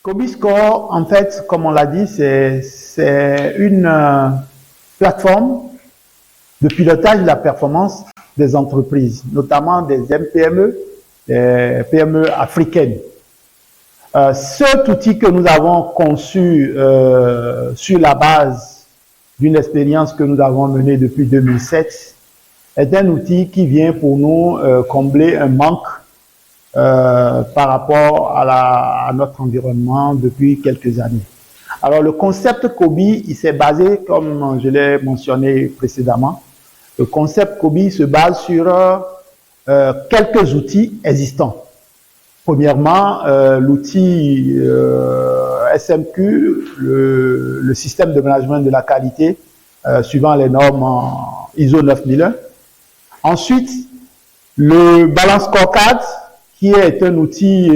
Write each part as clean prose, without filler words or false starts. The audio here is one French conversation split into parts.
Cobiscore, en fait, comme on l'a dit, c'est une plateforme de pilotage de la performance des entreprises, notamment des MPME, des PME africaines. Cet outil que nous avons conçu sur la base d'une expérience que nous avons menée depuis 2007 est un outil qui vient pour nous combler un manque par rapport à notre environnement depuis quelques années. Alors le concept COBI, il s'est basé, comme je l'ai mentionné précédemment, le concept COBI se base sur quelques outils existants. Premièrement, l'outil SMQ, le système de management de la qualité, suivant les normes ISO 9001. Ensuite, le Balance Scorecard, qui est un outil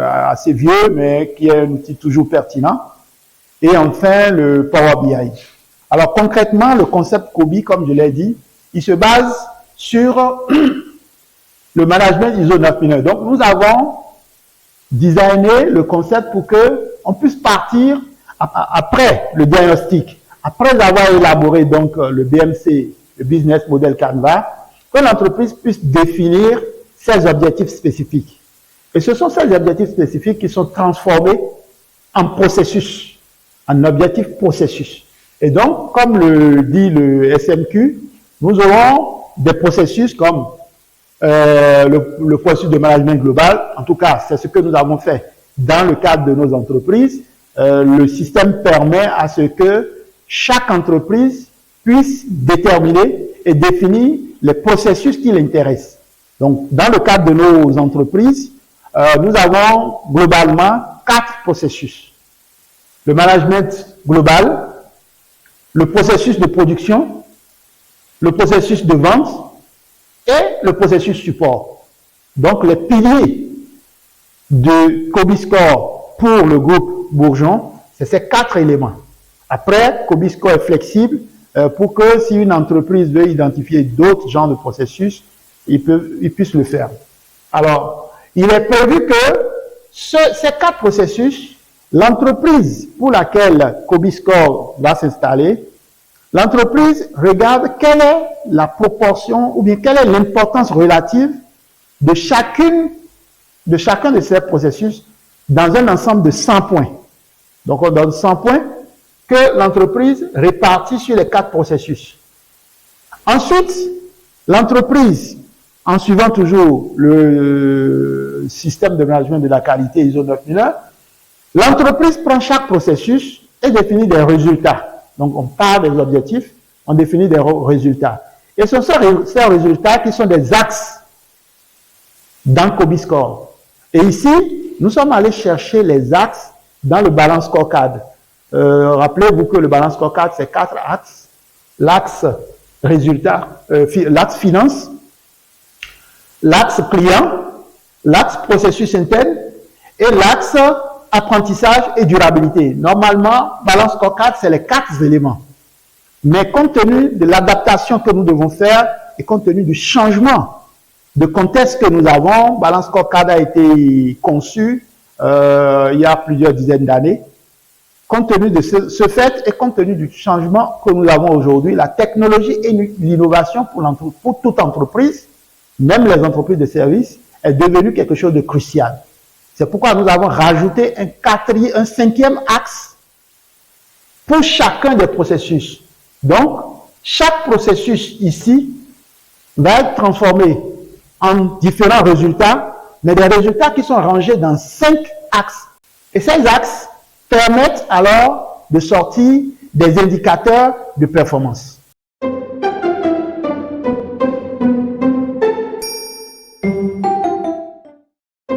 assez vieux, mais qui est un outil toujours pertinent. Et enfin, le Power BI. Alors concrètement, le concept COBI, comme je l'ai dit, il se base sur le management ISO 9001. Donc nous avons designé le concept pour que on puisse partir après le diagnostic, après avoir élaboré donc le BMC, le Business Model Canvas, que l'entreprise puisse définir ses objectifs spécifiques. Et ce sont ces objectifs spécifiques qui sont transformés en processus, en objectifs processus. Et donc, comme le dit le SMQ, nous aurons des processus comme le processus de management global. En tout cas, c'est ce que nous avons fait dans le cadre de nos entreprises. Le système permet à ce que chaque entreprise puisse déterminer et définir les processus qui l'intéressent. Donc, dans le cadre de nos entreprises, nous avons globalement 4 processus. Le management global, le processus de production, le processus de vente et le processus support. Donc, les piliers de Cobiscore pour le groupe Bourgeon, c'est ces 4 éléments. Après, Cobiscore est flexible pour que si une entreprise veut identifier d'autres genres de processus, il puisse le faire. Alors, il est prévu que ces 4 processus, l'entreprise pour laquelle Cobiscore va s'installer, l'entreprise regarde quelle est la proportion ou bien quelle est l'importance relative de chacun de ces processus dans un ensemble de 100 points. Donc, on donne 100 points que l'entreprise répartit sur les 4 processus. Ensuite, l'entreprise, en suivant toujours le système de management de la qualité ISO 9001, l'entreprise prend chaque processus et définit des résultats. Donc, on part des objectifs, on définit des résultats. Et ce sont ces résultats qui sont des axes dans Cobiscore. Et ici, nous sommes allés chercher les axes dans le Balance Scorecard. Rappelez-vous que le Balance Scorecard, c'est 4 axes. L'axe résultat, l'axe finance, l'axe client, l'axe processus interne et l'axe apprentissage et durabilité. Normalement, Balance Scorecard, c'est les 4 éléments. Mais compte tenu de l'adaptation que nous devons faire et compte tenu du changement de contexte que nous avons, Balance Scorecard a été conçu il y a plusieurs dizaines d'années. Compte tenu de ce fait et compte tenu du changement que nous avons aujourd'hui, la technologie et l'innovation pour toute entreprise, même les entreprises de services, est devenue quelque chose de crucial. C'est pourquoi nous avons rajouté un 5e axe pour chacun des processus. Donc, chaque processus ici va être transformé en différents résultats, mais des résultats qui sont rangés dans 5 axes. Et ces axes permettent alors de sortir des indicateurs de performance.